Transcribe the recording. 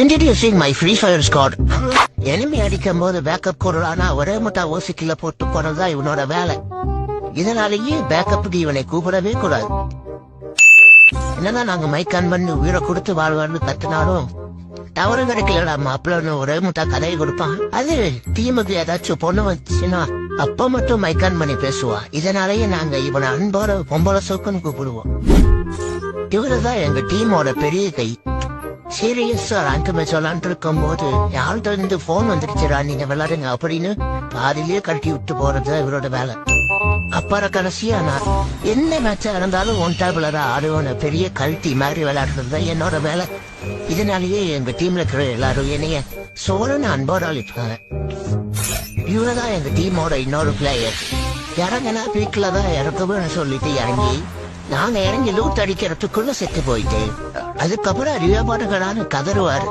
Introducing my Free Fire squad. enemy அடிக்கும் போது backup கொடுறானா ஒரே முட்டா ஓசிக்கில போட்டு போனதுதான் இவனோட வேலை. இதனாலேயே பேக்கப்புக்கு இவனை கூப்பிடவே கூடாது. என்னதான் நாங்க மைக் ஆன் பண்ணி உயிரை கொடுத்து வாழ்வான்னு கத்துனாலும் தவறு கிடைக்கலடா மாப்பிள்ளன்னு ஒரே முட்டா கதையை கொடுப்பான். அது டீமுக்கு ஏதாச்சும் பொண்ணு வந்துச்சுன்னா அப்ப மட்டும் மைக் ஆன் பண்ணி பேசுவா. இதனாலேயே நாங்க இவனை அன்போட பொம்பளை சோக்குன்னு கூப்பிடுவோம். இவருதான் எங்க டீமோட பெரிய கை. சீரியஸா ரேங்க் மேட்ச் விளாண்டு இருக்கும் போது யார்கிட்ட இருந்து போன் வந்துருச்சுடா நீங்க விளையாடுங்க அப்படின்னு பாதிலேயே கட்டி விட்டு போறது இவரோட வேலை. அப்புறம் கடைசியா நான் என்ன மேட்சா இருந்தாலும் ஒன் டேபிளரா ஆடுவோன்னு பெரிய கல்ட்டி மாதிரி விளையாடுறது என்னோட வேலை. இதனாலேயே எங்க டீம்ல இருக்கிற எல்லாரும் என்னைய சோழன்னு அன்போட அழிப்பாங்க. இவரதான் எங்க டீமோட இன்னொரு பிளேயர். இறங்கினா பீக்ல தான் இறக்குன்னு சொல்லிட்டு இறங்கி நாங்க இறங்கி லூட் அடிக்கிறதுக்குள்ள செத்து போயிட்டு அதுக்கப்புறம் அறிவாபாடுகளான்னு கதறுவாரு.